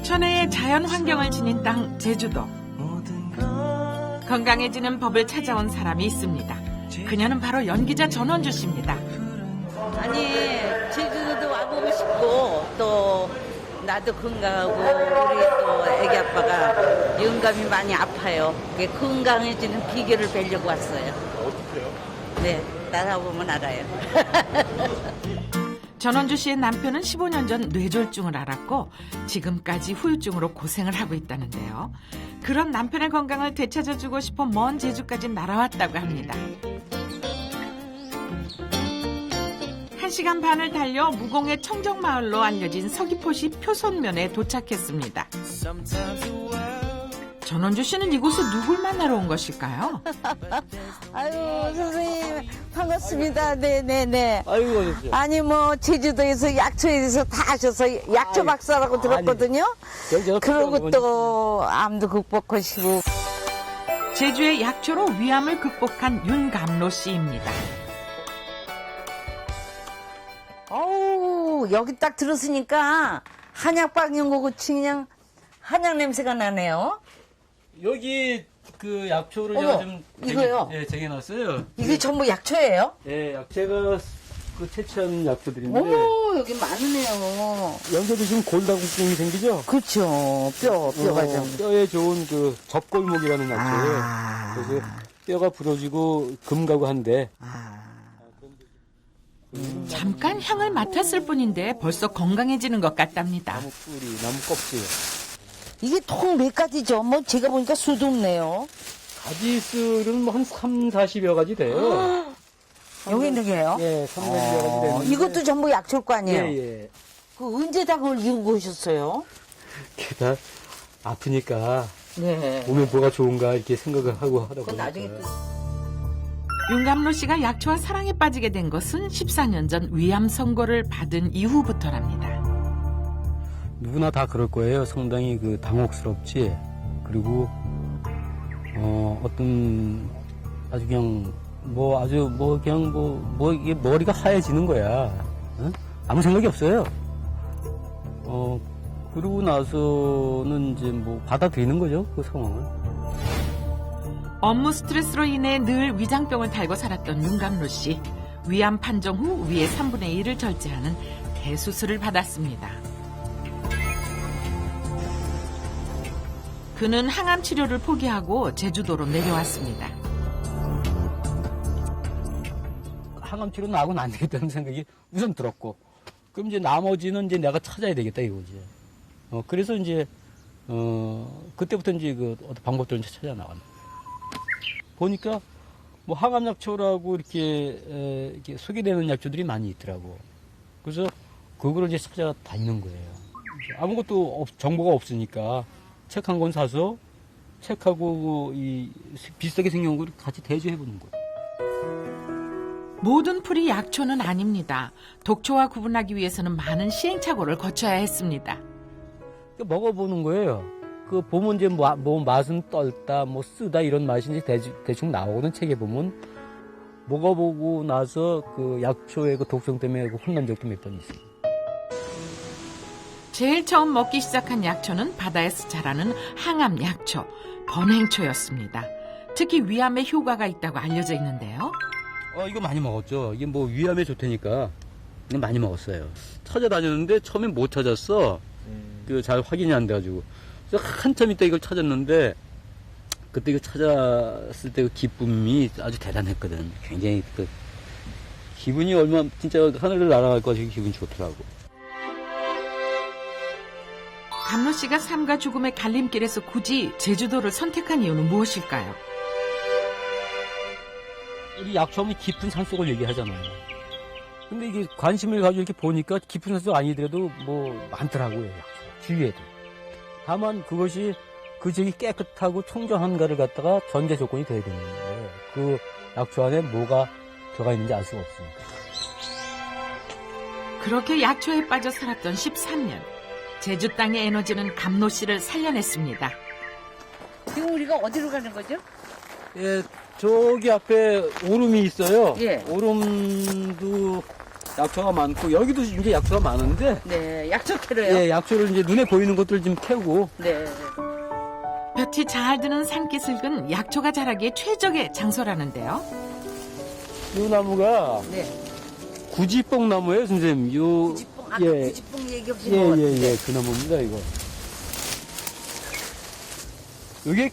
천혜의 자연 환경을 지닌 땅 제주도. 건강해지는 법을 찾아온 사람이 있습니다. 그녀는 바로 연기자 전원주 씨입니다. 아니, 제주도도 와보고 싶고, 또, 나도 건강하고, 우리 또 애기 아빠가 영감이 많이 아파요. 그게 건강해지는 비결을 배려고 왔어요. 어떻게요? 네, 따라보면 알아요. 전원주 씨의 남편은 15년 전 뇌졸중을 앓았고 지금까지 후유증으로 고생을 하고 있다는데요. 그런 남편의 건강을 되찾아주고 싶어 먼 제주까지 날아왔다고 합니다. 1시간 반을 달려 무공의 청정마을로 알려진 서귀포시 표선면에 도착했습니다. 전원주 씨는 이곳에 누굴 만나러 온 것일까요? 아유, 선생님, 반갑습니다. 네네네. 아이고, 어셨어요? 아니, 뭐, 제주도에서 약초에 대해서 다 하셔서 약초 박사라고 들었거든요. 그러고 또 암도 극복하시고. 제주의 약초로 위암을 극복한 윤감로 씨입니다. 어우, 여기 딱 들었으니까 한약방연고고 그냥 한약 냄새가 나네요. 여기 그 약초를 어머, 제가 좀 이거요? 쟁여놨어요. 이게 전부 약초예요? 예, 약재가 그 채취한 약초들인데. 어머, 여기 많으네요. 연세 드시면 골다공증이 생기죠? 그렇죠. 뼈가 좀. 뼈에 좋은 그 접골목이라는 약초예요. 그래서 뼈가 부러지고 금가고 한데. 잠깐 향을 맡았을 뿐인데 벌써 건강해지는 것 같답니다. 나무 뿌리, 나무 껍질. 이게 통 몇 가지죠? 뭐 제가 보니까 수도 없네요. 가지수는 뭐 한 3, 40여 가지 돼요. 여기 있는 게요? 예, 3, 40여 가지 되는데. 이것도 전부 약초일 거 아니에요? 예, 예. 그 언제 다 그걸 연구하셨어요? 게다 아프니까 네. 몸에 뭐가 좋은가 이렇게 생각을 하고 하다 그건 보니까. 나중에 또. 윤감로 씨가 약초와 사랑에 빠지게 된 것은 14년 전 위암 선고를 받은 이후부터랍니다. 누구나 다 그럴 거예요. 상당히 그 당혹스럽지. 그리고 어떤 아주 그냥 뭐 아주 뭐 그냥 뭐 이게 머리가 하얘지는 거야. 응? 아무 생각이 없어요. 그러고 나서는 이제 뭐 받아들이는 거죠. 그 상황을. 업무 스트레스로 인해 늘 위장병을 달고 살았던 윤감로 씨. 위암 판정 후 위의 3분의 1을 절제하는 대수술을 받았습니다. 그는 항암 치료를 포기하고 제주도로 내려왔습니다. 항암 치료는 하고는 안 되겠다는 생각이 우선 들었고, 그럼 이제 나머지는 이제 내가 찾아야 되겠다 이거지. 그래서 이제 그때부터 이제 그 어떤 방법들을 이제 찾아 나갔네. 보니까 뭐 항암 약초라고 이렇게 소개되는 약초들이 많이 있더라고. 그래서 그거를 이제 찾아다니는 거예요. 아무것도 정보가 없으니까 책 한 권 사서 책하고 이 비슷하게 생긴 걸 같이 대조해보는 거예요. 모든 풀이 약초는 아닙니다. 독초와 구분하기 위해서는 많은 시행착오를 거쳐야 했습니다. 먹어보는 거예요. 그 보면 이제 뭐 맛은 떨다, 뭐 쓰다 이런 맛이 이제 대충 나오거든. 책에 보면 먹어보고 나서 그 약초의 그 독성 때문에 그 혼난 적도 몇 번 있어요. 제일 처음 먹기 시작한 약초는 바다에서 자라는 항암 약초, 번행초였습니다. 특히 위암에 효과가 있다고 알려져 있는데요. 이거 많이 먹었죠. 이게 뭐 위암에 좋다니까 이거 많이 먹었어요. 찾아다녔는데 처음에 못 찾았어. 그 잘 확인이 안 돼가지고. 그래서 한참 있다 이걸 찾았는데 그때 이거 찾았을 때 그 기쁨이 아주 대단했거든. 굉장히 그 기분이 진짜 하늘을 날아갈 것 같이 기분이 좋더라고. 감로 씨가 삶과 죽음의 갈림길에서 굳이 제주도를 선택한 이유는 무엇일까요? 우리 약초하면 깊은 산속을 얘기하잖아요. 근데 이게 관심을 가지고 이렇게 보니까 깊은 산속 아니더라도 뭐 많더라고요, 약초. 주위에도. 다만 그것이 그 지역이 깨끗하고 청정한가를 갖다가 전제 조건이 돼야 되는 거예요. 그 약초 안에 뭐가 들어가 있는지 알 수가 없으니까. 그렇게 약초에 빠져 살았던 13년. 제주 땅의 에너지는 감로 씨를 살려냈습니다. 지금 우리가 어디로 가는 거죠? 예, 저기 앞에 오름이 있어요. 예. 오름도 약초가 많고 여기도 이제 약초가 많은데 네, 약초 캐러요? 예, 약초를 이제 눈에 보이는 것들 좀 캐고 네. 볕이 잘 드는 산기슭은 약초가 자라기에 최적의 장소라는데요. 이 나무가 네. 구지뽕 나무예요, 선생님. 요 구지뽕, 아까 예. 구지뽕 얘기 없이 예, 예, 먹었는데. 예, 그 나무입니다, 이거. 이게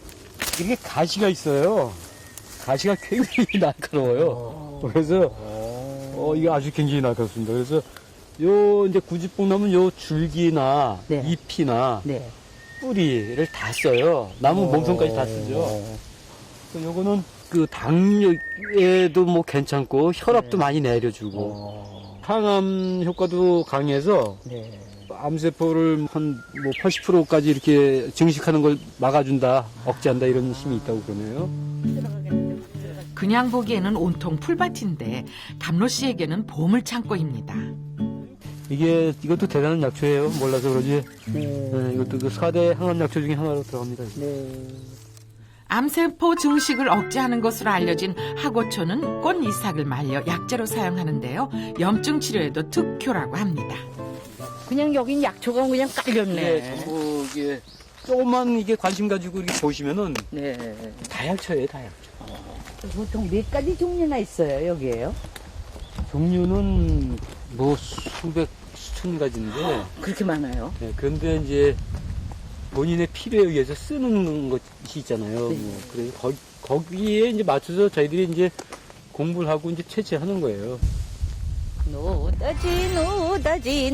이렇게 가시가 있어요. 가시가 굉장히 날카로워요. 그래서 이게 아주 굉장히 날카롭습니다. 그래서 요 이제 구지뽕 나무는 요 줄기나 네. 잎이나 네. 뿌리를 다 써요. 나무 몸통까지 다 쓰죠. 그래서 요거는 그 당뇨에도 뭐 괜찮고 혈압도 많이 내려주고 항암 효과도 강해서 네. 암세포를 한 뭐 80%까지 이렇게 증식하는 걸 막아준다, 억제한다 이런 힘이 있다고 그러네요. 그냥 보기에는 온통 풀밭인데 감로 씨에게는 보물창고입니다. 이것도 대단한 약초예요. 몰라서 그러지. 네, 이것도 그 4대 항암 약초 중에 하나로 들어갑니다. 암세포 증식을 억제하는 것으로 알려진 하고초는 꽃 이삭을 말려 약재로 사용하는데요. 염증 치료에도 특효라고 합니다. 그냥 여긴 약초가 그냥 깔렸네. 네, 전부 이게 조금만 이게 관심 가지고 이렇게 보시면은 네. 다 약초예요, 다 약초. 보통 몇 가지 종류나 있어요, 여기에요? 종류는 뭐 수천 가지인데 그렇게 많아요? 네, 그런데 이제 본인의 필요에 의해서 쓰는 것이 있잖아요. 네. 뭐, 그래서 거기에 이제 맞춰서 저희들이 이제 공부를 하고 이제 채취하는 거예요.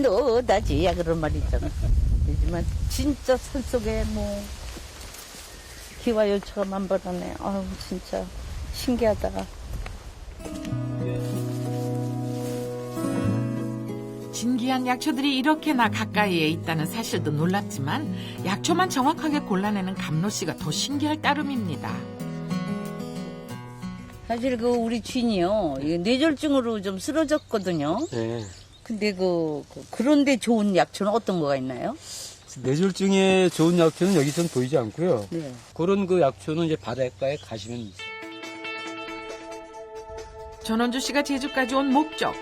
노다지야 그런 말 있잖아. 하지만 진짜 산속에 뭐 기와 열처가 만발하네. 아유 진짜 신기하다. 진기한 약초들이 이렇게나 가까이에 있다는 사실도 놀랍지만 약초만 정확하게 골라내는 감로 씨가 더 신기할 따름입니다. 사실 그 우리 주인이요 이게 뇌졸중으로 좀 쓰러졌거든요. 네. 근데 그런데 좋은 약초는 어떤 거가 있나요? 뇌졸중에 좋은 약초는 여기선 보이지 않고요. 네. 그런 그 약초는 이제 바닷가에 가시면 있어요. 전원주 씨가 제주까지 온 목적.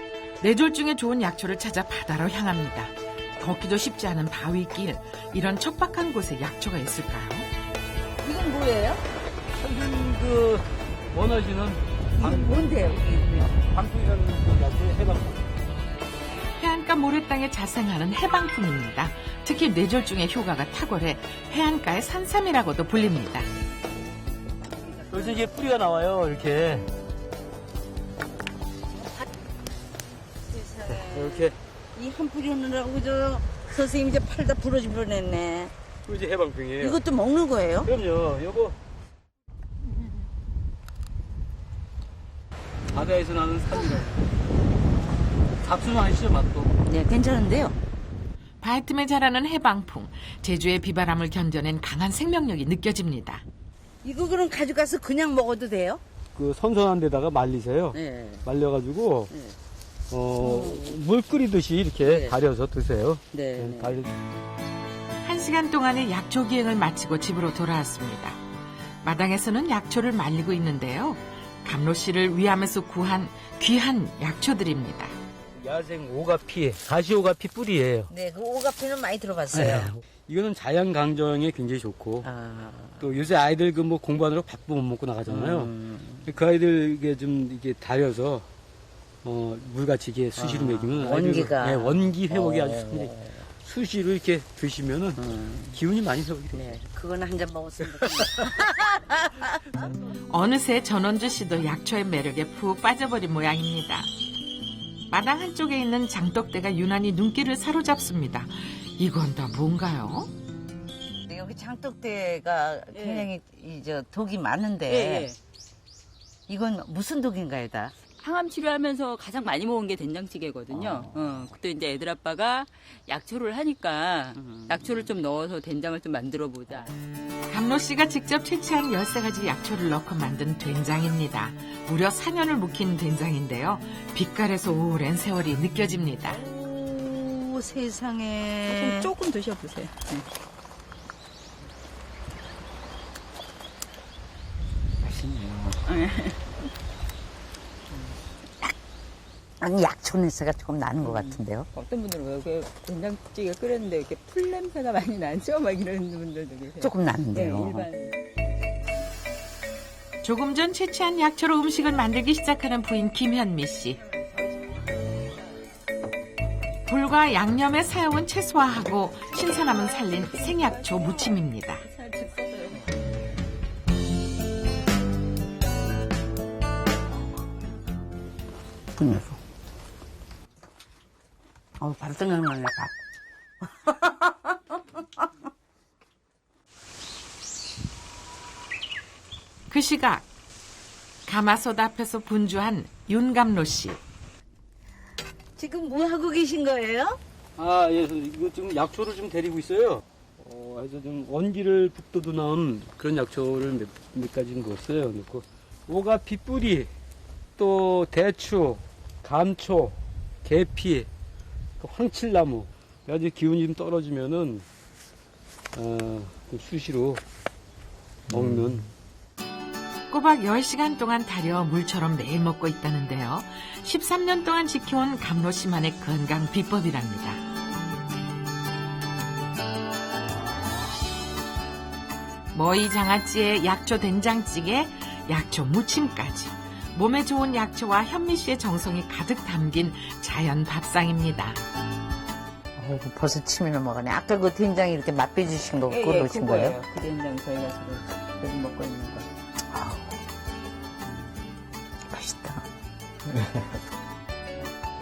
뇌졸중에 좋은 약초를 찾아 바다로 향합니다. 걷기도 쉽지 않은 바위길. 이런 척박한 곳에 약초가 있을까요? 이건 뭐예요? 선생님 그 원하시는 이건 뭔데요? 방풍이라는 그 약초 해방풍. 해안가 모래땅에 자생하는 해방품입니다. 특히 뇌졸중의 효과가 탁월해 해안가의 산삼이라고도 불립니다. 여기서 이게 뿌리가 나와요, 이렇게. 이렇게. 이 한 뿌리 오느라고 저 선생님 이제 팔 다 부러질 뻔했네. 그 이제 해방풍이에요. 이것도 먹는 거예요? 그럼요, 요거. 바다에서 나는 산이라고. 잡수는 아시죠, 맛도? 네, 괜찮은데요. 바이틈에 자라는 해방풍. 제주의 비바람을 견뎌낸 강한 생명력이 느껴집니다. 이거 그럼 가져가서 그냥 먹어도 돼요? 그 선선한 데다가 말리세요. 네. 말려가지고, 네. 물 끓이듯이 이렇게 네. 달여서 드세요. 네. 달여. 1시간 동안의 약초 기행을 마치고 집으로 돌아왔습니다. 마당에서는 약초를 말리고 있는데요. 감로 씨를 위암에서 구한 귀한 약초들입니다. 야생 오가피, 가시오가피 뿌리예요. 네, 그 오가피는 많이 들어봤어요. 이거는 자연 강정에 굉장히 좋고, 아, 또 요새 아이들 그 뭐 공부하느라 밥도 못 먹고 나가잖아요. 그 아이들에게 좀 이게 달여서 물같이 이게 수시로 먹이면 원기가. 네, 원기 회복이 아주 좋습니다. 수시로 이렇게 드시면은 기운이 많이 회복이 돼요. 네, 그거는 한 잔 먹었습니다. 어느새 전원주 씨도 약초의 매력에 푹 빠져버린 모양입니다. 마당 한쪽에 있는 장독대가 유난히 눈길을 사로잡습니다. 이건 다 뭔가요? 여기 장독대가 굉장히 독이 많은데 이건 무슨 독인가요, 다? 항암 치료하면서 가장 많이 먹은 게 된장찌개거든요. 그때 이제 애들 아빠가 약초를 하니까 약초를 좀 넣어서 된장을 좀 만들어 보자. 감로 씨가 직접 채취한 13가지 약초를 넣고 만든 된장입니다. 무려 4년을 묵힌 된장인데요. 빛깔에서 오랜 세월이 느껴집니다. 오, 세상에. 조금 드셔보세요. 맛있네요. 아니, 약초 냄새가 조금 나는 것 같은데요. 어떤 분들은 왜 이렇게 된장찌개 끓였는데 이렇게 풀 냄새가 많이 나죠? 막 이런 분들도 계세요. 조금 나는데요. 일반. 조금 전 채취한 약초로 음식을 만들기 시작하는 부인 김현미 씨. 불과 양념에 사용은 최소화하고 신선함은 살린 생약초 무침입니다. 분해서. 바로 생각나네, 밥. 그 시각 가마솥 앞에서 분주한 윤감로 씨. 지금 뭐 하고 계신 거예요? 아, 예, 이거 지금 약초를 좀 데리고 있어요. 그래서 좀 원기를 북돋우는 그런 약초를 몇 가지 넣었어요. 넣고 오가 빗뿌리, 또 대추, 감초, 계피, 또 황칠나무. 아주 기운이 좀 떨어지면은 수시로 먹는. 꼬박 10시간 동안 달여 물처럼 매일 먹고 있다는데요. 13년 동안 지켜온 감로 씨만의 건강 비법이랍니다. 머위 장아찌에 약초 된장찌개, 약초 무침까지 몸에 좋은 약초와 현미 씨의 정성이 가득 담긴 자연 밥상입니다. 벌써 침이 넘어가네. 아까 그 된장 이렇게 맛배 주신 거, 그거 넣으신 거예요? 그 된장 저희가 지금 요즘 먹고 있는 거. 맛있다.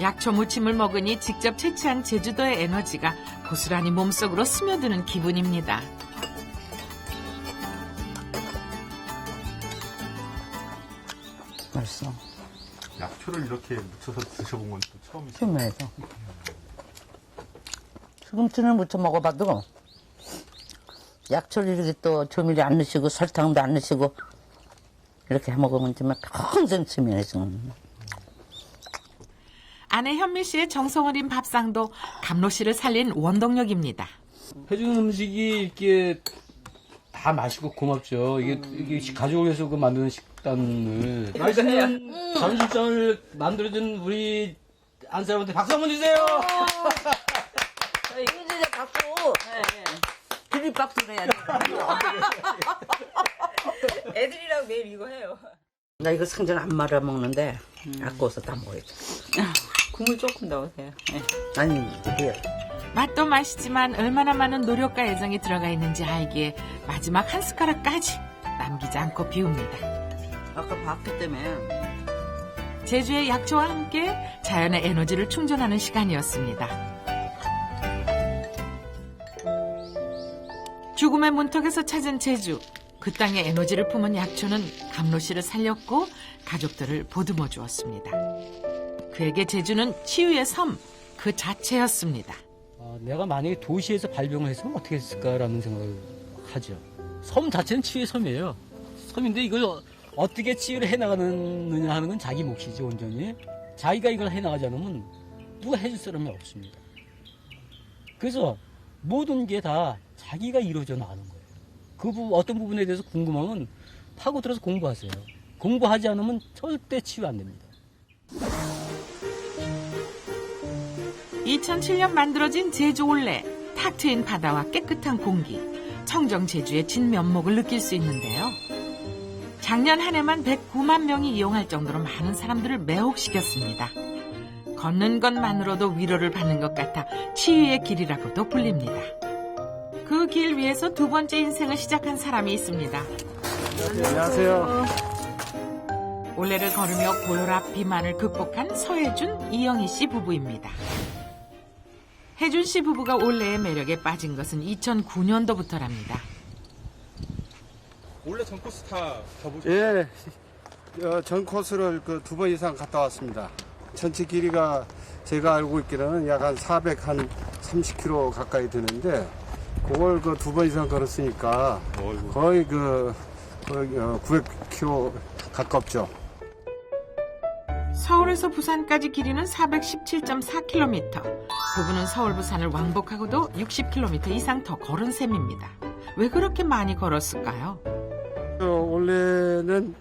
약초 무침을 먹으니 직접 채취한 제주도의 에너지가 고스란히 몸속으로 스며드는 기분입니다. 맛있어. 약초를 이렇게 묻혀서 드셔본 건 또 처음이죠. 처음에서. 시금치는 무쳐 먹어봐도 약초를 이렇게 또 조미료 안 넣으시고 설탕도 안 넣으시고 이렇게 해 먹으면 정말 평생 침이네, 지금. 아내 현미 씨의 정성 어린 밥상도 감로 씨를 살린 원동력입니다. 해주는 음식이 이렇게 다 맛있고 고맙죠. 이게 가족을 위해서 그 만드는 식단을. 맛있는 전술장을 만들어준 우리 안 사람한테 박수 한번 주세요! 이제 박수. 드립 박수를 해야 돼. 애들이랑 매일 이거 해요. 나 이거 상전 안 말아 먹는데 아까워서 다 먹어야지. 국물 조금 넣으세요. 네. 아니, 이게 맛도 맛이지만 얼마나 많은 노력과 애정이 들어가 있는지 알기에 마지막 한 숟가락까지 남기지 않고 비웁니다. 아까 봤기 때문에. 제주의 약초와 함께 자연의 에너지를 충전하는 시간이었습니다. 죽음의 문턱에서 찾은 제주. 그 땅의 에너지를 품은 약초는 감로 씨를 살렸고 가족들을 보듬어 주었습니다. 그에게 제주는 치유의 섬 그 자체였습니다. 내가 만약에 도시에서 발병을 했으면 어떻게 했을까라는 생각을 하죠. 섬 자체는 치유의 섬이에요. 섬인데 이걸 어떻게 치유를 해나가느냐 하는 건 자기 몫이죠, 온전히. 자기가 이걸 해나가지 않으면 누가 해줄 사람이 없습니다. 그래서 모든 게 다 자기가 이루어져 나가는 거예요. 어떤 부분에 대해서 궁금하면 파고들어서 공부하세요. 공부하지 않으면 절대 치유 안 됩니다. 2007년 만들어진 제주 올레, 탁 트인 바다와 깨끗한 공기, 청정 제주의 진면목을 느낄 수 있는데요. 작년 한 해만 109만 명이 이용할 정도로 많은 사람들을 매혹시켰습니다. 걷는 것만으로도 위로를 받는 것 같아 치유의 길이라고도 불립니다. 그 길 위에서 두 번째 인생을 시작한 사람이 있습니다. 안녕하세요. 올레를 걸으며 고혈압 비만을 극복한 서혜준, 이영희 씨 부부입니다. 혜준 씨 부부가 올레의 매력에 빠진 것은 2009년도부터랍니다. 원래 전 코스 다 가보셨어요? 예, 전 코스를 그 2번 이상 갔다 왔습니다. 전체 길이가 제가 알고 있기로는 약 한 430km 가까이 되는데, 그걸 그 2번 이상 걸었으니까 거의 900km 가깝죠. 서울에서 부산까지 길이는 417.4km. 부부는 서울 부산을 왕복하고도 60km 이상 더 걸은 셈입니다. 왜 그렇게 많이 걸었을까요? 원래는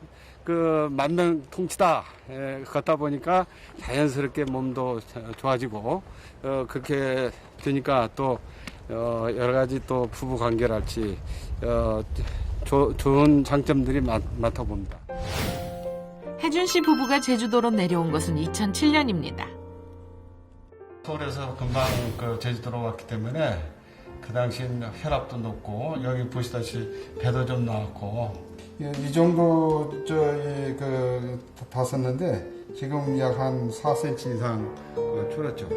그 만병통치다. 걷다 보니까 자연스럽게 몸도 좋아지고 그렇게 되니까 또 여러 가지 또 부부 관계랄지 좋은 장점들이 많다고 봅니다. 혜준 씨 부부가 제주도로 내려온 것은 2007년입니다. 서울에서 금방 그 제주도로 왔기 때문에 그 당시엔 혈압도 높고 여기 보시다시피 배도 좀 나왔고 이 정도 봤었는데 지금 약 한 4cm 이상 줄었죠.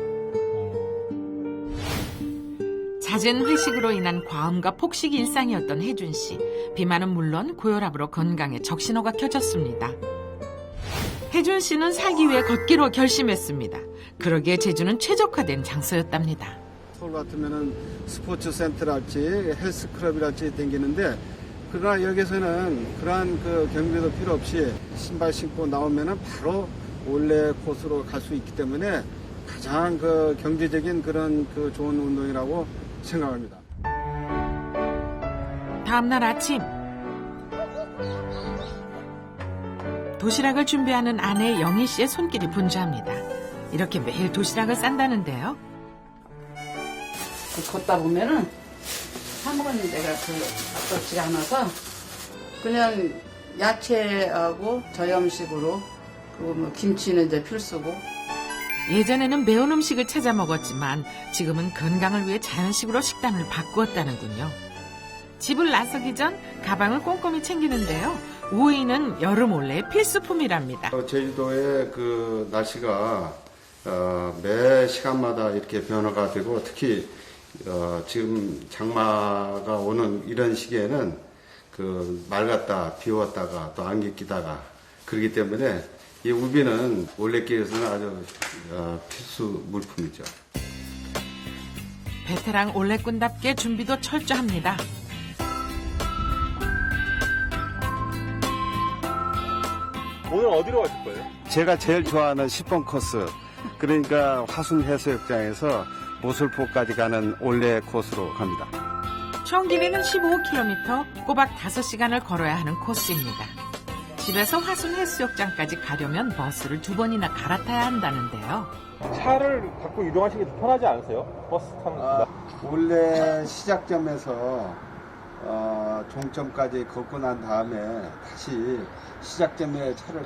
잦은 회식으로 인한 과음과 폭식이 일상이었던 혜준 씨. 비만은 물론 고혈압으로 건강에 적신호가 켜졌습니다. 혜준 씨는 살기 위해 걷기로 결심했습니다. 그러기에 제주는 최적화된 장소였답니다. 서울 같으면은 스포츠 센터랄지 헬스클럽이랄지 댕기는데 그러나 여기서는 그러한 그 경비도 필요 없이 신발 신고 나오면은 바로 원래 코스로 갈 수 있기 때문에 가장 그 경제적인 그런 그 좋은 운동이라고 생각합니다. 다음날 아침 도시락을 준비하는 아내 영희 씨의 손길이 분주합니다. 이렇게 매일 도시락을 싼다는데요. 걷다 보면은 사먹은 데가 아깝지가 않아서 그냥 야채하고 저염식으로 그리고 뭐 김치는 이제 필수고. 예전에는 매운 음식을 찾아 먹었지만 지금은 건강을 위해 자연식으로 식단을 바꾸었다는군요. 집을 나서기 전 가방을 꼼꼼히 챙기는데요. 우유는 여름 올레의 필수품이랍니다. 제주도의 그 날씨가 매 시간마다 이렇게 변화가 되고 특히 지금 장마가 오는 이런 시기에는 그 맑았다 비웠다가 또 안개 끼다가 그렇기 때문에 이 우비는 올레길에서는 아주 필수 물품이죠. 베테랑 올레꾼답게 준비도 철저합니다. 오늘 어디로 가실 거예요? 제가 제일 좋아하는 10번 코스 그러니까 화순해수욕장에서 모슬포까지 가는 올레 코스로 갑니다. 총 길이는 15km, 꼬박 5시간을 걸어야 하는 코스입니다. 집에서 화순 해수욕장까지 가려면 버스를 2번이나 갈아타야 한다는데요. 차를 갖고 이동하시기 편하지 않으세요? 버스 타는 것보다? 올레 시작점에서 종점까지 걷고 난 다음에 다시 시작점에 차를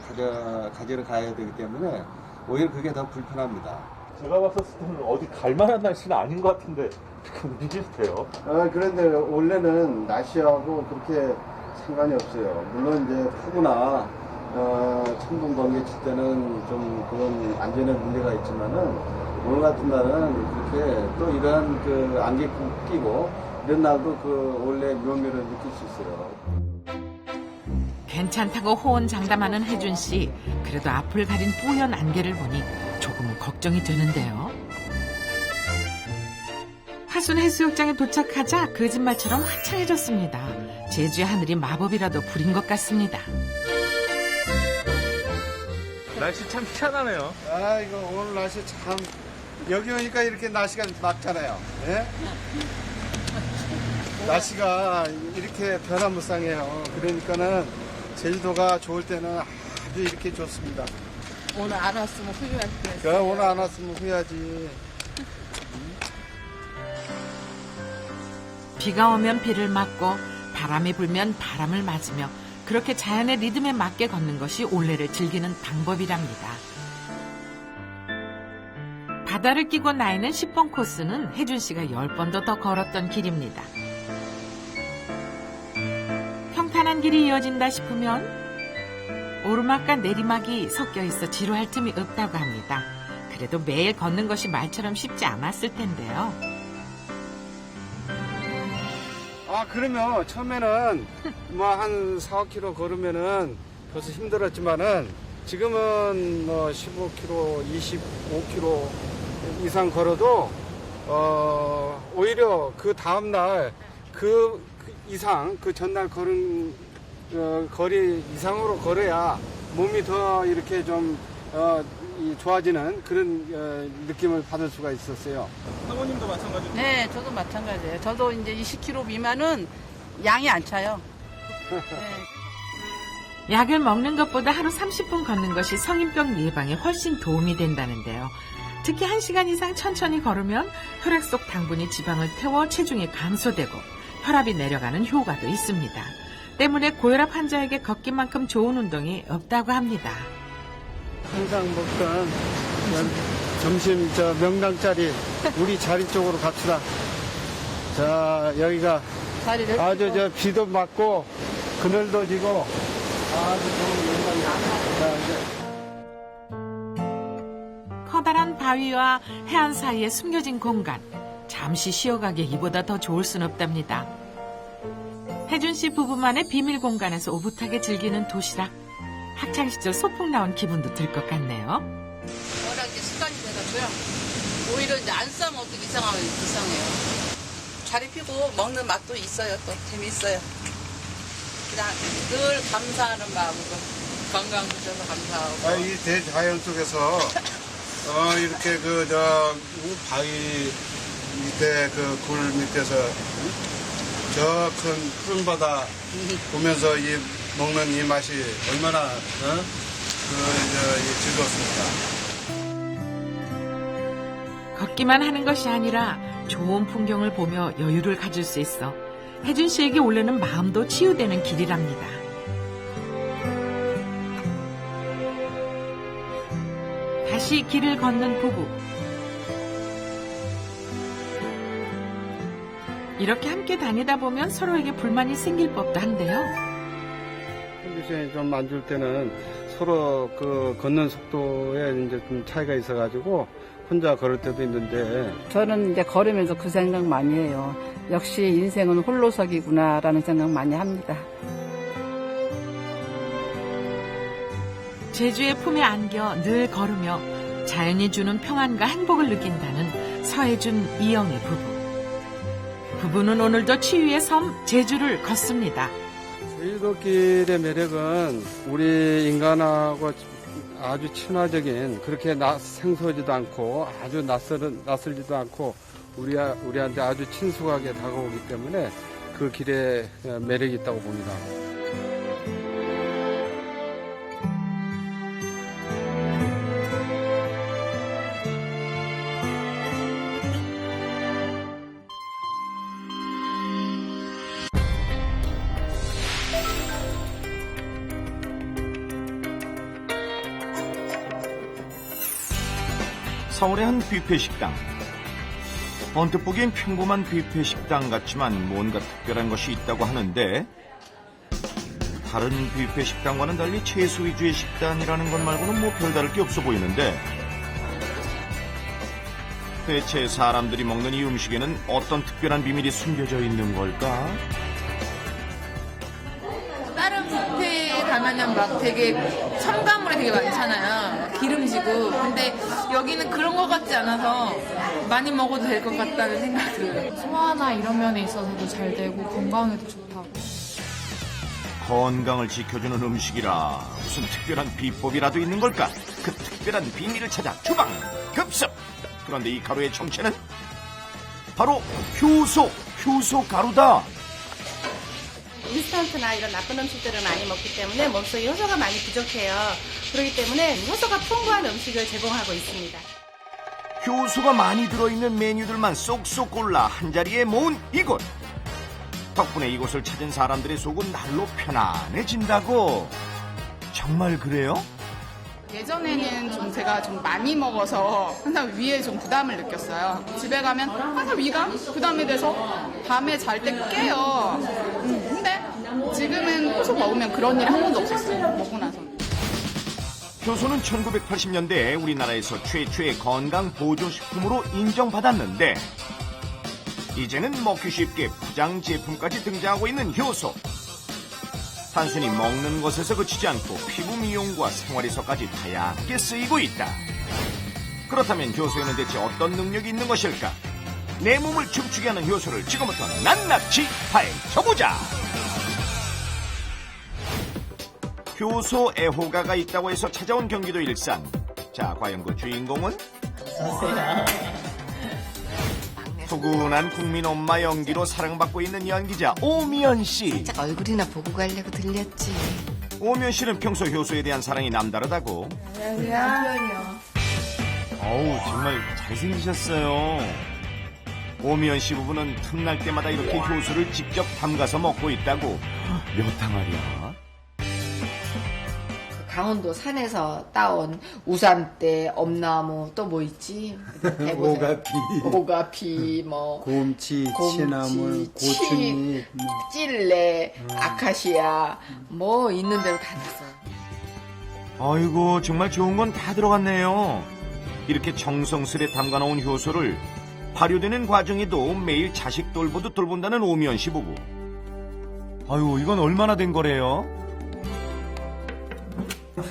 가지러 가야 되기 때문에 오히려 그게 더 불편합니다. 제가 봤을 때는 어디 갈 만한 날씨는 아닌 것 같은데 그럼 비슷해요. 그런데 원래는 날씨하고 그렇게 상관이 없어요. 물론 이제 폭우나 천둥 번개 칠 때는 좀 그런 안전에 문제가 있지만은 오늘 같은 날은 그렇게 또 이런 그 안개 끼고 이런 날도 그 원래 묘미를 느낄 수 있어요. 괜찮다고 호언장담하는 혜준 씨. 그래도 앞을 가린 뿌연 안개를 보니 조금은 걱정이 되는데요. 화순 해수욕장에 도착하자 거짓말처럼 화창해졌습니다. 제주의 하늘이 마법이라도 부린 것 같습니다. 날씨 참 희한하네요. 이거 오늘 날씨 참 여기 오니까 이렇게 날씨가 맑잖아요. 네? 날씨가 이렇게 변화무쌍해요. 그러니까는 제주도가 좋을 때는 아주 이렇게 좋습니다. 오늘 안 왔으면 후회할 뻔했어요. 오늘 안 왔으면 후회하지. 비가 오면 비를 맞고 바람이 불면 바람을 맞으며 그렇게 자연의 리듬에 맞게 걷는 것이 올레를 즐기는 방법이랍니다. 바다를 끼고 나이는 10번 코스는 혜준 씨가 10번도 더 걸었던 길입니다. 평탄한 길이 이어진다 싶으면 오르막과 내리막이 섞여 있어 지루할 틈이 없다고 합니다. 그래도 매일 걷는 것이 말처럼 쉽지 않았을 텐데요. 그러면 처음에는 뭐 한 4-5km 걸으면은 벌써 힘들었지만은 지금은 뭐 15km, 25km 이상 걸어도 오히려 그 다음날 그 이상 그 전날 걸은 거리 이상으로 걸어야 몸이 더 이렇게 좀 좋아지는 그런 느낌을 받을 수가 있었어요. 사모님도 마찬가지로? 네, 저도 마찬가지예요. 저도 이제 20km 미만은 양이 안 차요. 네. 약을 먹는 것보다 하루 30분 걷는 것이 성인병 예방에 훨씬 도움이 된다는데요. 특히 1시간 이상 천천히 걸으면 혈액 속 당분이 지방을 태워 체중이 감소되고 혈압이 내려가는 효과도 있습니다. 때문에 고혈압 환자에게 걷기만큼 좋은 운동이 없다고 합니다. 항상 먹던 점심 명당 자리 우리 자리 쪽으로 갑시다. 자, 여기가 자리를 아주 비도 맞고 그늘도 지고 아주 좋은 영광이야. 커다란 바위와 해안 사이에 숨겨진 공간. 잠시 쉬어가기에 이보다 더 좋을 순 없답니다. 혜준 씨 부부만의 비밀 공간에서 오붓하게 즐기는 도시락. 학창시절 소풍 나온 기분도 들 것 같네요. 워낙 이제 습관이 돼가지고요. 오히려 이제 안 싸면 어떻게 이상해요. 자리 피고 먹는 맛도 있어요. 또 재밌어요. 그냥 늘 감사하는 마음으로 건강 주셔서 감사하고. 이 대자연 속에서 이렇게 바위 밑에 굴 밑에서 저 큰 푸른 바다 보면서 먹는 이 맛이 얼마나 즐겁습니까. 걷기만 하는 것이 아니라 좋은 풍경을 보며 여유를 가질 수 있어 혜준 씨에게 원래는 마음도 치유되는 길이랍니다. 다시 길을 걷는 부부. 이렇게 함께 다니다 보면 서로에게 불만이 생길 법도 한데요. 컨디션이 좀 안 좋을 때는 서로 걷는 속도에 이제 좀 차이가 있어가지고 혼자 걸을 때도 있는데 저는 이제 걸으면서 그 생각 많이 해요. 역시 인생은 홀로서기구나라는 생각 많이 합니다. 제주의 품에 안겨 늘 걸으며 자연이 주는 평안과 행복을 느낀다는 서혜준, 이영애 부부. 부부는 오늘도 치유의 섬 제주를 걷습니다. 제주도길의 매력은 우리 인간하고 아주 친화적인 그렇게 생소하지도 않고 아주 낯설지도 않고 우리한테 아주 친숙하게 다가오기 때문에 그 길에 매력이 있다고 봅니다. 서울의 한 뷔페 식당. 언뜻 보기엔 평범한 뷔페 식당 같지만 뭔가 특별한 것이 있다고 하는데 다른 뷔페 식당과는 달리 채소 위주의 식단이라는 것 말고는 뭐 별다를 게 없어 보이는데 대체 사람들이 먹는 이 음식에는 어떤 특별한 비밀이 숨겨져 있는 걸까? 다른 뷔페에 가면은 막 되게 첨가물이 되게 많잖아요. 기름지고. 근데 여기는 그런 것 같지 않아서 많이 먹어도 될 것 같다는 생각이 들어요. 소화나 이런 면에 있어서도 잘 되고 건강에도 좋다고. 건강을 지켜주는 음식이라 무슨 특별한 비법이라도 있는 걸까? 그 특별한 비밀을 찾아 주방 급습! 그런데 이 가루의 정체는 바로 효소 가루다. 인스턴트나 이런 나쁜 음식들을 많이 먹기 때문에 몸속에 효소가 많이 부족해요. 그렇기 때문에 효소가 풍부한 음식을 제공하고 있습니다. 효소가 많이 들어있는 메뉴들만 쏙쏙 골라 한자리에 모은 이곳. 덕분에 이곳을 찾은 사람들의 속은 날로 편안해진다고. 정말 그래요? 예전에는 좀 제가 좀 많이 먹어서 항상 위에 좀 부담을 느꼈어요. 집에 가면 항상 위가 부담이 돼서 밤에 잘 때 깨요. 근데 지금은 효소 먹으면 그런 일 한 번도 없었어요. 먹고 나서는. 효소는 1980년대에 우리나라에서 최초의 건강 보조식품으로 인정받았는데 이제는 먹기 쉽게 포장 제품까지 등장하고 있는 효소. 단순히 먹는 것에서 그치지 않고 피부 미용과 생활에서까지 다양하게 쓰이고 있다. 그렇다면 효소에는 대체 어떤 능력이 있는 것일까? 내 몸을 춤추게 하는 효소를 지금부터 낱낱이 파헤쳐보자. 효소 애호가가 있다고 해서 찾아온 경기도 일산. 자, 과연 그 주인공은? 푸근한 국민 엄마 연기로 사랑받고 있는 연기자 오미연 씨. 살짝 얼굴이나 보고 가려고 들렸지. 오미연 씨는 평소 효소에 대한 사랑이 남다르다고. 어우, 정말 잘생기셨어요. 오미연 씨 부부는 틈날 때마다 이렇게 효소를 직접 담가서 먹고 있다고. 몇 항아리야? 강원도 산에서 따온 우산대, 엄나무, 또 뭐 있지? 오가피, 뭐 곰치, 취나물, 고추잎, 찔레, 아카시아, 뭐 있는 대로 다 넣었어요. 아이고, 정말 좋은 건 다 들어갔네요. 이렇게 정성스레 담가놓은 효소를 발효되는 과정에도 매일 자식 돌보듯 돌본다는 오미연 씨 부부. 아유, 이건 얼마나 된 거래요?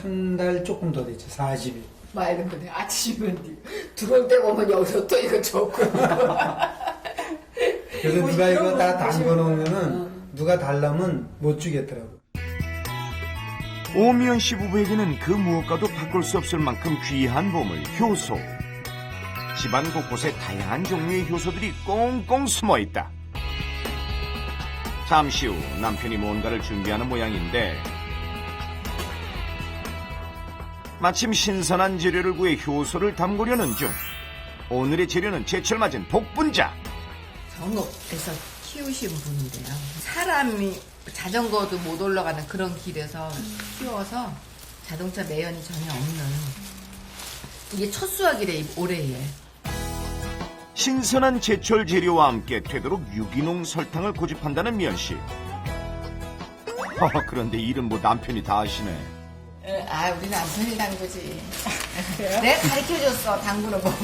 한 달 조금 더 됐죠. 40일. 맑은 거네. 아침은 들어올 때 보면 여기서 또 이거 좋고. 그래서 누가 이거 다 담궈 놓으면은 누가 달라면 못 주겠더라고. 오미연 씨 부부에게는 그 무엇과도 바꿀 수 없을 만큼 귀한 보물, 효소. 집안 곳곳에 다양한 종류의 효소들이 꽁꽁 숨어 있다. 잠시 후 남편이 뭔가를 준비하는 모양인데 마침 신선한 재료를 구해 효소를 담그려는 중. 오늘의 재료는 제철 맞은 복분자. 전국에서 키우신 분인데요. 사람이 자전거도 못 올라가는 그런 길에서 키워서 자동차 매연이 전혀 없는, 이게 첫 수확이래 올해에. 신선한 제철 재료와 함께 되도록 유기농 설탕을 고집한다는 미연 씨. 그런데 일은 뭐 남편이 다 하시네. 우리 남편이 담그지. 내가 가르쳐줬어, 담그는 법.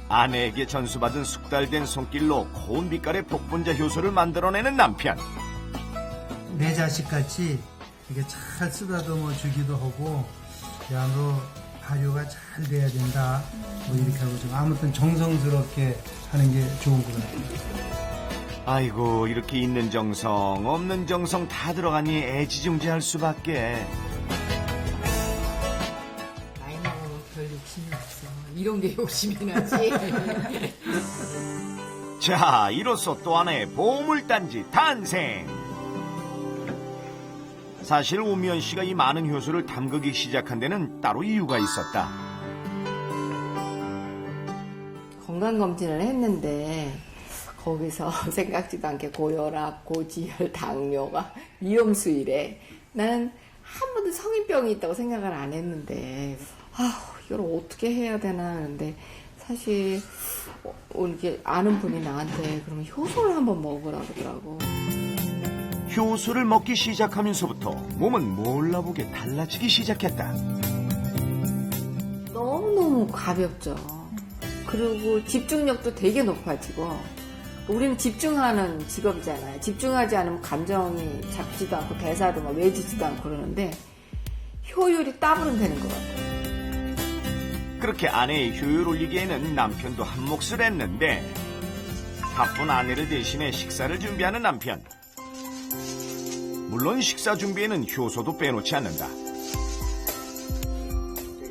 아내에게 전수받은 숙달된 손길로 고운 빛깔의 복분자 효소를 만들어내는 남편. 내 자식같이 이게 잘 쓰다듬어 주기도 하고, 야, 너 발효가 잘 돼야 된다. 뭐 이렇게 하고 좀 아무튼 정성스럽게 하는 게 좋은 것 같아요. 아이고, 이렇게 있는 정성 없는 정성 다 들어가니 애지중지할 수밖에. 나이 먹으면 별 욕심이 없어. 이런 게 욕심이 나지. 자, 이로써 또 하나의 보물단지 탄생. 사실 오미연 씨가 이 많은 효소를 담그기 시작한 데는 따로 이유가 있었다. 건강검진을 했는데 거기서 생각지도 않게 고혈압, 고지혈, 당뇨가 위험수위래. 나는 한 번도 성인병이 있다고 생각을 안 했는데, 이걸 어떻게 해야 되나 하는데, 사실 이렇게 아는 분이 나한테 그러면 효소를 한번 먹으라고 그러더라고. 효소를 먹기 시작하면서부터 몸은 몰라보게 달라지기 시작했다. 너무너무 가볍죠. 그리고 집중력도 되게 높아지고, 우리는 집중하는 직업이잖아요. 집중하지 않으면 감정이 잡지도 않고 대사도 막 외지지도 않고 그러는데 효율이 따블은 되는 것 같아요. 그렇게 아내의 효율 올리기에는 남편도 한 몫을 했는데 바쁜 아내를 대신해 식사를 준비하는 남편. 물론 식사 준비에는 효소도 빼놓지 않는다.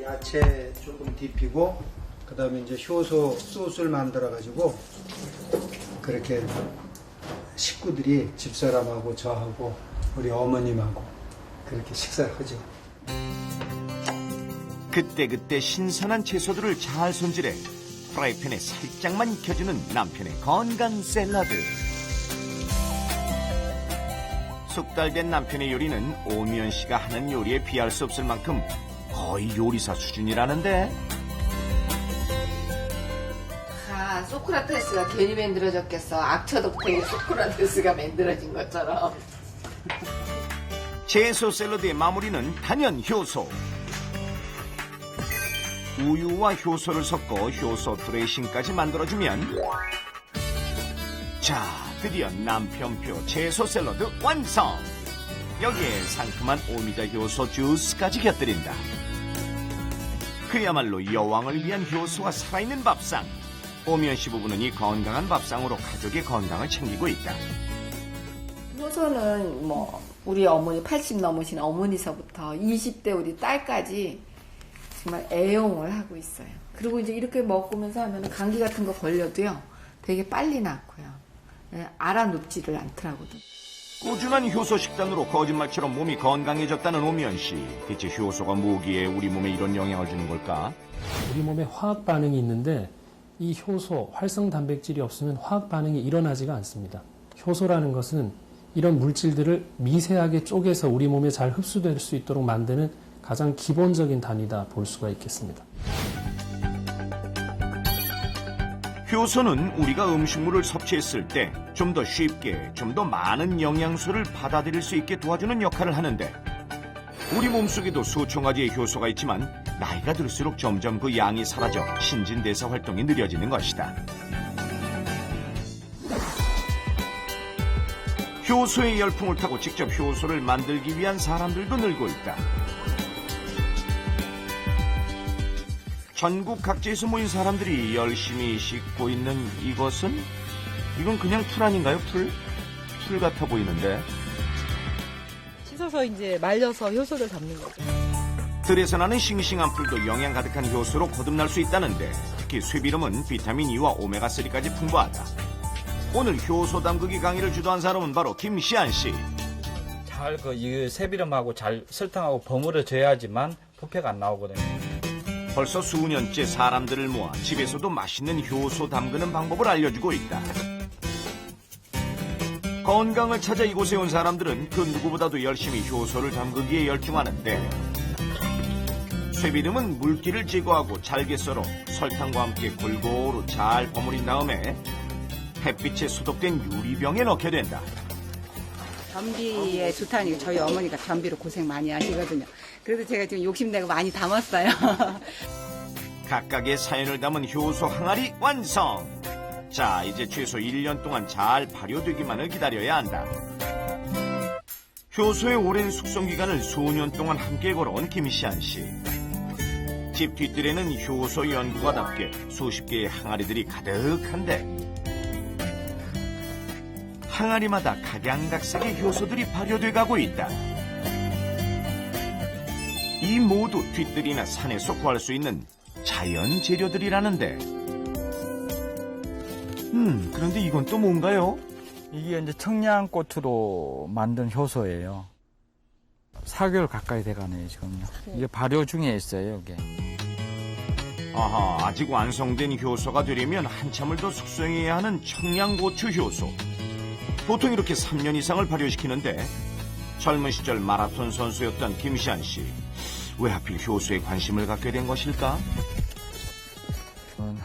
야채 조금 데피고 그다음에 이제 효소 소스를 만들어 가지고 그렇게 식구들이 집사람하고 저하고 우리 어머님하고 그렇게 식사를 하죠. 그때그때 신선한 채소들을 잘 손질해 프라이팬에 살짝만 익혀주는 남편의 건강 샐러드. 숙달된 남편의 요리는 오미연 씨가 하는 요리에 비할 수 없을 만큼 거의 요리사 수준이라는데. 소크라테스가 괜히 만들어졌겠어. 악처덕탱이 소크라테스가 만들어진 것처럼. 채소 샐러드의 마무리는 단연 효소. 우유와 효소를 섞어 효소 드레싱까지 만들어주면 자, 드디어 남편표 채소 샐러드 완성. 여기에 상큼한 오미자 효소 주스까지 곁들인다. 그야말로 여왕을 위한 효소가 살아있는 밥상. 오미연 씨 부부는 이 건강한 밥상으로 가족의 건강을 챙기고 있다. 효소는 뭐 우리 어머니 80 넘으신 어머니서부터 20대 우리 딸까지 정말 애용을 하고 있어요. 그리고 이제 이렇게 먹으면서 하면 감기 같은 거 걸려도요 되게 빨리 낫고요. 알아눕지를 않더라고요. 꾸준한 효소 식단으로 거짓말처럼 몸이 건강해졌다는 오미연 씨. 대체 효소가 뭐기에 우리 몸에 이런 영향을 주는 걸까? 우리 몸에 화학 반응이 있는데 이 효소, 활성 단백질이 없으면 화학 반응이 일어나지가 않습니다. 효소라는 것은 이런 물질들을 미세하게 쪼개서 우리 몸에 잘 흡수될 수 있도록 만드는 가장 기본적인 단위다 볼 수가 있겠습니다. 효소는 우리가 음식물을 섭취했을 때 좀 더 쉽게, 좀 더 많은 영양소를 받아들일 수 있게 도와주는 역할을 하는데 우리 몸속에도 수천 가지의 효소가 있지만 나이가 들수록 점점 그 양이 사라져 신진대사 활동이 느려지는 것이다. 효소의 열풍을 타고 직접 효소를 만들기 위한 사람들도 늘고 있다. 전국 각지에서 모인 사람들이 열심히 씻고 있는 이것은? 이건 그냥 풀 아닌가요? 풀? 풀 같아 보이는데. 씻어서 이제 말려서 효소를 잡는 거죠. 들에서 나는 싱싱한 풀도 영양 가득한 효소로 거듭날 수 있다는데 특히 쇠비름은 비타민 E와 오메가3까지 풍부하다. 오늘 효소 담그기 강의를 주도한 사람은 바로 김시안 씨. 잘 이 쇠비름하고 잘 설탕하고 버무려져야지만 부패가 안 나오거든요. 벌써 수년째 사람들을 모아 집에서도 맛있는 효소 담그는 방법을 알려주고 있다. 건강을 찾아 이곳에 온 사람들은 그 누구보다도 열심히 효소를 담그기에 열중하는데 쇠비름은 물기를 제거하고 잘게 썰어 설탕과 함께 골고루 잘 버무린 다음에 햇빛에 소독된 유리병에 넣게 된다. 변비에 좋다니까 저희 어머니가 변비로 고생 많이 하시거든요. 그래서 제가 지금 욕심내고 많이 담았어요. 각각의 사연을 담은 효소 항아리 완성! 자, 이제 최소 1년 동안 잘 발효되기만을 기다려야 한다. 효소의 오랜 숙성 기간을 수년 동안 함께 걸어온 김시안 씨. 집 뒷뜰에는 효소 연구가답게 수십 개의 항아리들이 가득한데 항아리마다 각양각색의 효소들이 발효돼 가고 있다. 이 모두 뒷뜰이나 산에서 구할 수 있는 자연 재료들이라는데 그런데 이건 또 뭔가요? 이게 이제 청양고추로 만든 효소예요. 4개월 가까이 돼가네요, 지금요. 이게 발효 중에 있어요, 이게. 아하, 아직 완성된 효소가 되려면 한참을 더 숙성해야 하는 청양고추 효소. 보통 이렇게 3년 이상을 발효시키는데 젊은 시절 마라톤 선수였던 김시안 씨. 왜 하필 효소에 관심을 갖게 된 것일까?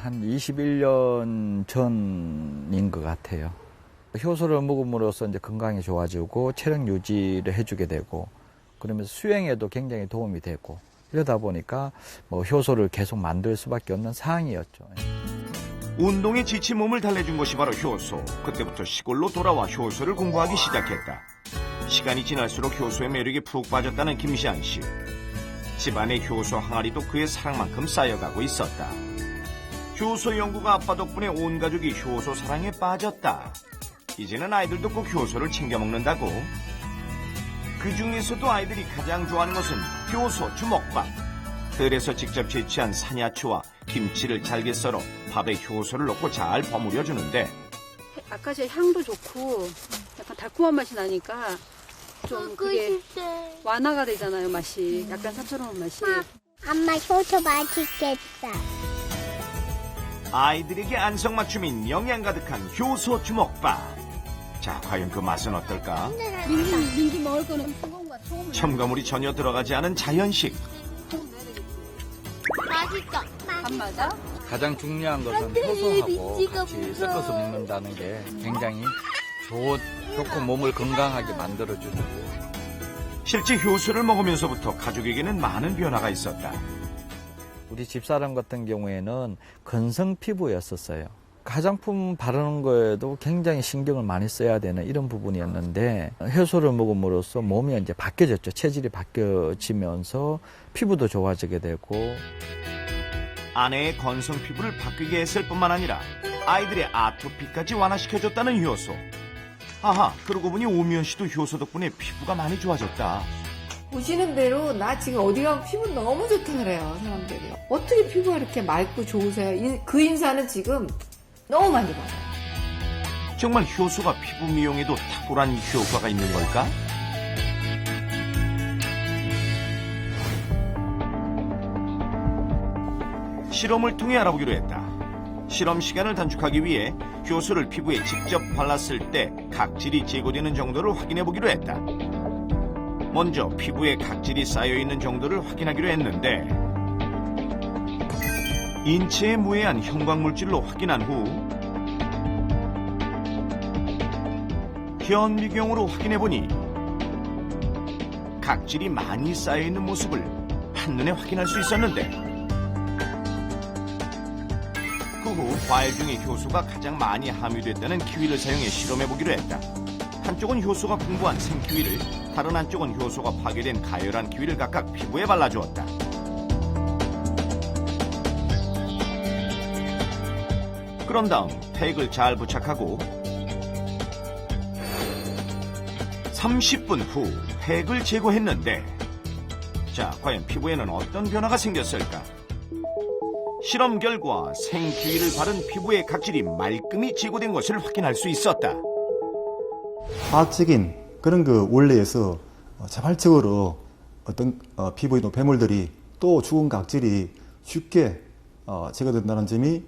한 21년 전인 것 같아요. 효소를 먹음으로써 이제 건강이 좋아지고 체력 유지를 해주게 되고 그러면서 수행에도 굉장히 도움이 되고 이러다 보니까 뭐 효소를 계속 만들 수밖에 없는 상황이었죠. 운동에 지친 몸을 달래준 것이 바로 효소. 그때부터 시골로 돌아와 효소를 공부하기 시작했다. 시간이 지날수록 효소의 매력에 푹 빠졌다는 김시안 씨. 집안의 효소 항아리도 그의 사랑만큼 쌓여가고 있었다. 효소 연구가 아빠 덕분에 온 가족이 효소 사랑에 빠졌다. 이제는 아이들도 꼭 효소를 챙겨 먹는다고. 그 중에서도 아이들이 가장 좋아하는 것은 효소 주먹밥. 들에서 직접 채취한 산야초와 김치를 잘게 썰어 밥에 효소를 넣고 잘 버무려 주는데 아카시아 향도 좋고 약간 달콤한 맛이 나니까 좀 그게 완화가 되잖아요, 맛이. 약간 사처럼 맛이. 엄마 효소 맛있겠다. 아이들에게 안성맞춤인 영양 가득한 효소 주먹밥. 자, 과연 그 맛은 어떨까? 민지 먹을 거는 수건과 소금. 첨가물이 전혀 들어가지 않은 자연식. 맛있다. 안 맞아? 가장 중요한 것은 효소하고 같이 섞어서 먹는다는 게 굉장히 좋고 몸을 건강하게 만들어주는. 실제 효소를 먹으면서부터 가족에게는 많은 변화가 있었다. 우리 집사람 같은 경우에는 건성 피부였었어요. 화장품 바르는 거에도 굉장히 신경을 많이 써야 되는 이런 부분이었는데 효소를 먹음으로써 몸이 이제 바뀌어졌죠. 체질이 바뀌어지면서 피부도 좋아지게 되고 아내의 건성 피부를 바뀌게 했을 뿐만 아니라 아이들의 아토피까지 완화시켜줬다는 효소. 아하, 그러고 보니 오미연 씨도 효소 덕분에 피부가 많이 좋아졌다. 보시는 대로 나 지금 어디 가면 피부 너무 좋다 그래요, 사람들이. 어떻게 피부가 이렇게 맑고 좋으세요? 그 인사는 지금 너무 많이 받아요. 정말 효소가 피부 미용에도 탁월한 효과가 있는 걸까? 실험을 통해 알아보기로 했다. 실험 시간을 단축하기 위해 효소를 피부에 직접 발랐을 때 각질이 제거되는 정도를 확인해 보기로 했다. 먼저 피부에 각질이 쌓여있는 정도를 확인하기로 했는데 인체에 무해한 형광물질로 확인한 후 현미경으로 확인해보니 각질이 많이 쌓여있는 모습을 한눈에 확인할 수 있었는데 그 후 과일 중에 효소가 가장 많이 함유됐다는 키위를 사용해 실험해보기로 했다. 한쪽은 효소가 풍부한 생키위를, 다른 한쪽은 효소가 파괴된 가열한 키위를 각각 피부에 발라주었다. 그런 다음 팩을 잘 부착하고 30분 후 팩을 제거했는데 자, 과연 피부에는 어떤 변화가 생겼을까? 실험 결과 생키위를 바른 피부의 각질이 말끔히 제거된 것을 확인할 수 있었다. 화학적인 그런 그 원리에서 자발적으로 어떤 피부의 노폐물들이 또 죽은 각질이 쉽게 제거된다는 점이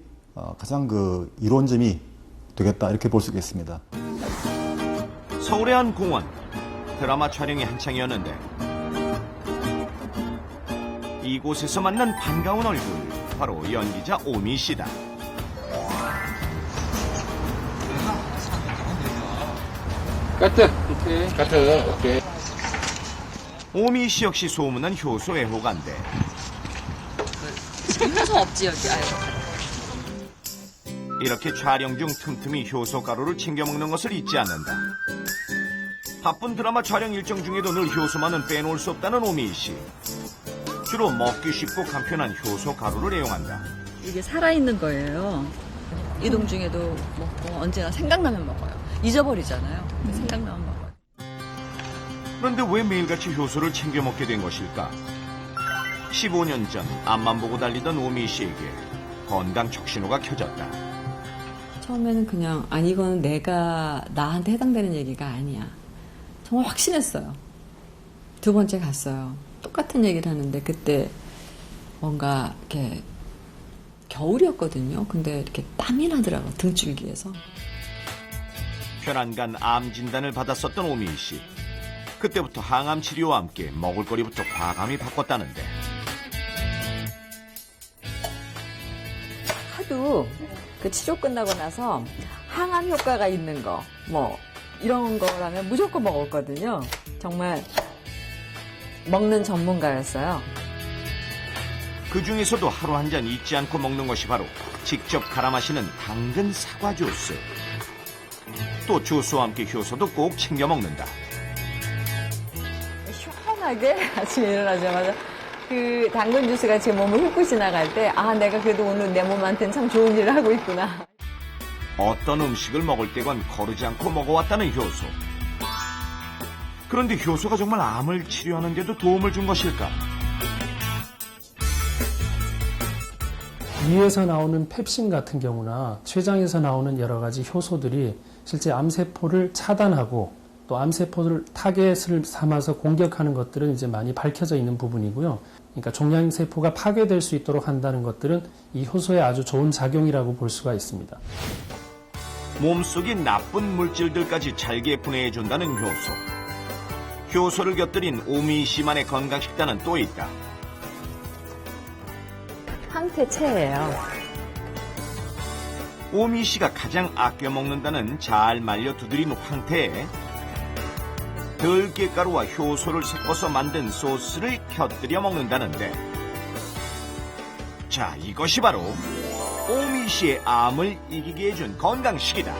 가장 그 이론점이 되겠다 이렇게 볼 수 있겠습니다. 서울의 한 공원, 드라마 촬영이 한창이었는데 이곳에서 만난 반가운 얼굴, 바로 연기자 오미 씨다. 까트. 오케이. 까트. 오케이. 오미 씨 역시 소문난 효소 애호가인데 효소 없지 여기. 아유. 이렇게 촬영 중 틈틈이 효소 가루를 챙겨 먹는 것을 잊지 않는다. 바쁜 드라마 촬영 일정 중에도 늘 효소만은 빼놓을 수 없다는 오미 씨. 주로 먹기 쉽고 간편한 효소 가루를 애용한다. 이게 살아있는 거예요. 이동 중에도 먹고 언제나 생각나면 먹어요. 잊어버리잖아요. 생각나면 먹어요. 그런데 왜 매일같이 효소를 챙겨 먹게 된 것일까? 15년 전 앞만 보고 달리던 오미 씨에게 건강 촉신호가 켜졌다. 처음에는 그냥 아니 이건 내가 나한테 해당되는 얘기가 아니야. 정말 확신했어요. 두 번째 갔어요. 똑같은 얘기를 하는데 그때 뭔가 이렇게 겨울이었거든요. 근데 이렇게 땀이 나더라고요. 등줄기에서. 편안간 암 진단을 받았었던 오미 씨. 그때부터 항암 치료와 함께 먹을거리부터 과감히 바꿨다는데. 하도 그 치료 끝나고 나서 항암 효과가 있는 거, 뭐 이런 거라면 무조건 먹었거든요. 정말 먹는 전문가였어요. 그 중에서도 하루 한 잔 잊지 않고 먹는 것이 바로 직접 갈아 마시는 당근 사과 주스. 또 주스와 함께 효소도 꼭 챙겨 먹는다. 시원하게 아침에 일어나자마자 그 당근 주스가 제 몸을 훑고 지나갈 때 아 내가 그래도 오늘 내 몸한테는 참 좋은 일을 하고 있구나. 어떤 음식을 먹을 때건 거르지 않고 먹어왔다는 효소. 그런데 효소가 정말 암을 치료하는 데도 도움을 준 것일까? 위에서 나오는 펩신 같은 경우나 췌장에서 나오는 여러 가지 효소들이 실제 암세포를 차단하고 또 암세포를 타겟을 삼아서 공격하는 것들은 이제 많이 밝혀져 있는 부분이고요. 그러니까 종양세포가 파괴될 수 있도록 한다는 것들은 이 효소의 아주 좋은 작용이라고 볼 수가 있습니다. 몸속의 나쁜 물질들까지 잘게 분해해준다는 효소. 효소를 곁들인 오미 씨만의 건강식단은 또 있다. 황태채예요. 오미 씨가 가장 아껴 먹는다는 잘 말려 두드린 황태에 들깨가루와 효소를 섞어서 만든 소스를 곁들여 먹는다는데 자, 이것이 바로 오미 씨의 암을 이기게 해준 건강식이다.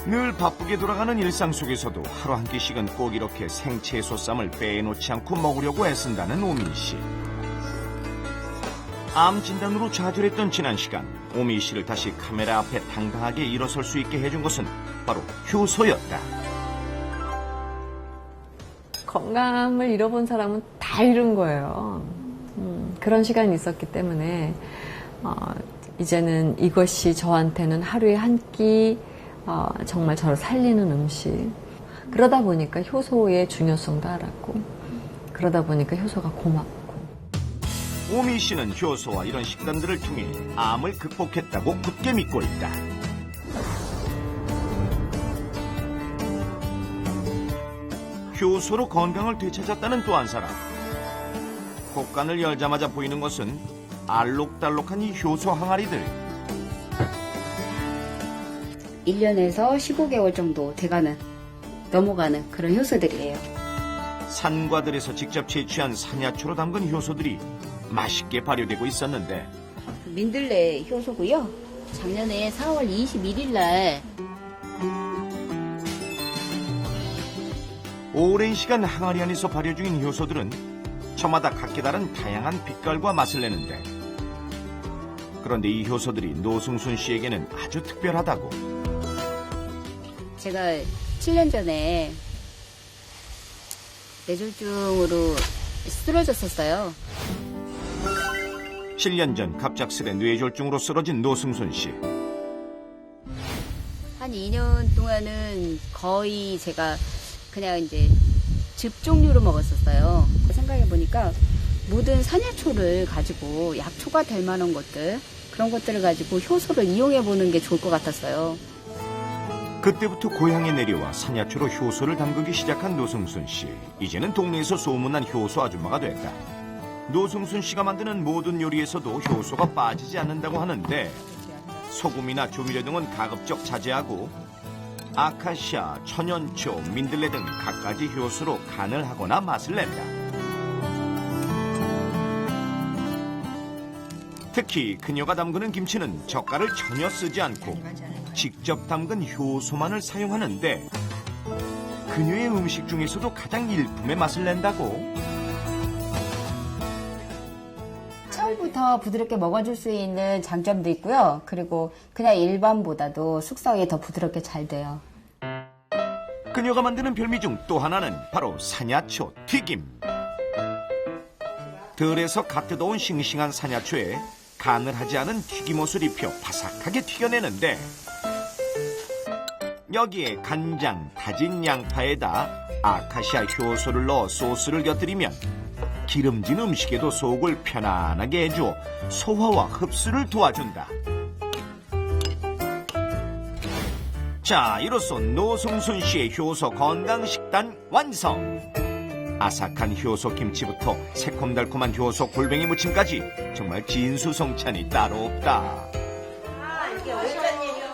늘 바쁘게 돌아가는 일상 속에서도 하루 한 끼씩은 꼭 이렇게 생채소쌈을 빼놓지 않고 먹으려고 애쓴다는 오미 씨. 암 진단으로 좌절했던 지난 시간, 오미 씨를 다시 카메라 앞에 당당하게 일어설 수 있게 해준 것은 바로 효소였다. 건강을 잃어본 사람은 다 잃은 거예요. 그런 시간이 있었기 때문에 이제는 이것이 저한테는 하루에 한 끼 정말 저를 살리는 음식. 그러다 보니까 효소의 중요성도 알았고 그러다 보니까 효소가 고맙고. 오미 씨는 효소와 이런 식단들을 통해 암을 극복했다고 굳게 믿고 있다. 효소로 건강을 되찾았다는 또 한 사람. 곡간을 열자마자 보이는 것은 알록달록한 이 효소 항아리들. 1년에서 15개월 정도 넘어가는 그런 효소들이에요. 산과들에서 직접 채취한 산야초로 담근 효소들이 맛있게 발효되고 있었는데, 민들레 효소고요. 작년에 4월 21일 날 오랜 시간 항아리 안에서 발효 중인 효소들은 저마다 각기 다른 다양한 빛깔과 맛을 내는데, 그런데 이 효소들이 노승순 씨에게는 아주 특별하다고. 제가 7년 전에 뇌졸중으로 쓰러졌었어요. 7년 전 갑작스레 뇌졸중으로 쓰러진 노승순 씨. 한 2년 동안은 거의 제가 그냥 이제 즙 종류로 먹었었어요. 생각해보니까 모든 산야초를 가지고 약초가 될 만한 것들, 그런 것들을 가지고 효소를 이용해보는 게 좋을 것 같았어요. 그때부터 고향에 내려와 산야초로 효소를 담그기 시작한 노승순 씨. 이제는 동네에서 소문난 효소 아줌마가 됐다. 노승순 씨가 만드는 모든 요리에서도 효소가 빠지지 않는다고 하는데, 소금이나 조미료 등은 가급적 자제하고 아카시아, 천연초, 민들레 등 갖가지 효소로 간을 하거나 맛을 낸다. 특히 그녀가 담그는 김치는 젓갈을 전혀 쓰지 않고 직접 담근 효소만을 사용하는데, 그녀의 음식 중에서도 가장 일품의 맛을 낸다고. 처음부터 부드럽게 먹어줄 수 있는 장점도 있고요. 그리고 그냥 일반보다도 숙성이 더 부드럽게 잘 돼요. 그녀가 만드는 별미 중 또 하나는 바로 산야초 튀김. 들에서 갓 뜯어온 싱싱한 산야초에 간을 하지 않은 튀김옷을 입혀 바삭하게 튀겨내는데, 여기에 간장, 다진 양파에다 아카시아 효소를 넣어 소스를 곁들이면 기름진 음식에도 속을 편안하게 해주어 소화와 흡수를 도와준다. 자, 이로써 노승순 씨의 효소 건강식단 완성! 아삭한 효소 김치부터 새콤달콤한 효소 골뱅이 무침까지 정말 진수성찬이 따로 없다.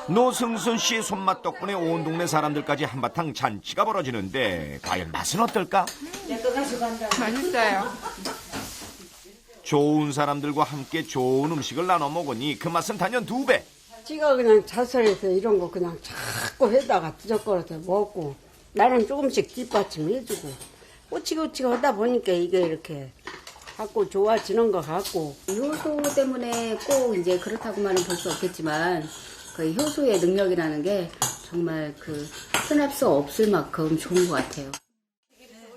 노승순 씨의 손맛 덕분에 온 동네 사람들까지 한바탕 잔치가 벌어지는데, 과연 맛은 어떨까? 맛있어요. 좋은 사람들과 함께 좋은 음식을 나눠 먹으니 그 맛은 단연 2배. 지가 그냥 자살해서 이런 거 그냥 자꾸 해다가 부적거려서 먹고, 나는 조금씩 뒷받침해주고, 꼬치꼬치가 하다 보니까 이게 이렇게 자꾸 좋아지는 것 같고. 효소 때문에 꼭 이제 그렇다고만은 볼 수 없겠지만, 그 효소의 능력이라는 게 정말 흔할 수 없을 만큼 좋은 것 같아요.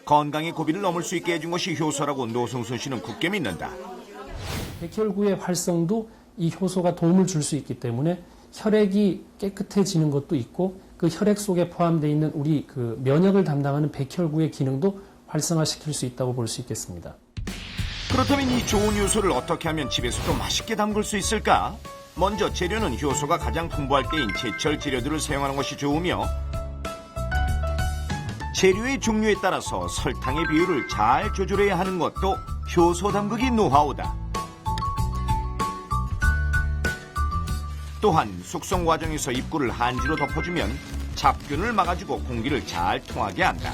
건강의 고비를 넘을 수 있게 해준 것이 효소라고 노승순 씨는 굳게 믿는다. 백혈구의 활성도 이 효소가 도움을 줄 수 있기 때문에 혈액이 깨끗해지는 것도 있고, 그 혈액 속에 포함되어 있는 우리 그 면역을 담당하는 백혈구의 기능도 활성화시킬 수 있다고 볼 수 있겠습니다. 그렇다면 이 좋은 효소를 어떻게 하면 집에서도 맛있게 담글 수 있을까? 먼저 재료는 효소가 가장 풍부할 때인 제철 재료들을 사용하는 것이 좋으며, 재료의 종류에 따라서 설탕의 비율을 잘 조절해야 하는 것도 효소 담그기 노하우다. 또한 숙성 과정에서 입구를 한지로 덮어주면 잡균을 막아주고 공기를 잘 통하게 한다.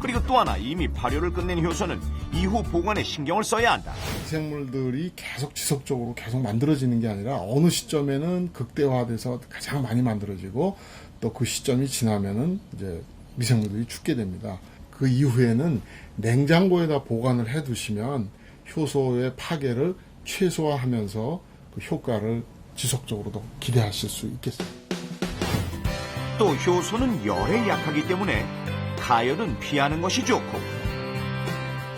그리고 또 하나, 이미 발효를 끝낸 효소는 이후 보관에 신경을 써야 한다. 미생물들이 계속 지속적으로 계속 만들어지는 게 아니라 어느 시점에는 극대화돼서 가장 많이 만들어지고, 또 그 시점이 지나면은 이제 미생물들이 죽게 됩니다. 그 이후에는 냉장고에다 보관을 해 두시면 효소의 파괴를 최소화하면서 그 효과를 지속적으로도 기대하실 수 있겠습니다. 또 효소는 열에 약하기 때문에 가열은 피하는 것이 좋고,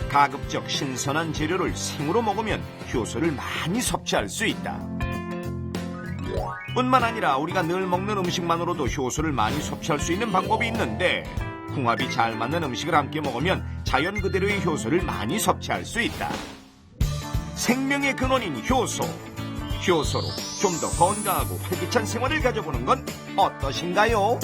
가급적 신선한 재료를 생으로 먹으면 효소를 많이 섭취할 수 있다. 뿐만 아니라 우리가 늘 먹는 음식만으로도 효소를 많이 섭취할 수 있는 방법이 있는데 궁합이 잘 맞는 음식을 함께 먹으면 자연 그대로의 효소를 많이 섭취할 수 있다. 생명의 근원인 효소. 효소로 좀 더 건강하고 활기찬 생활을 가져보는 건 어떠신가요?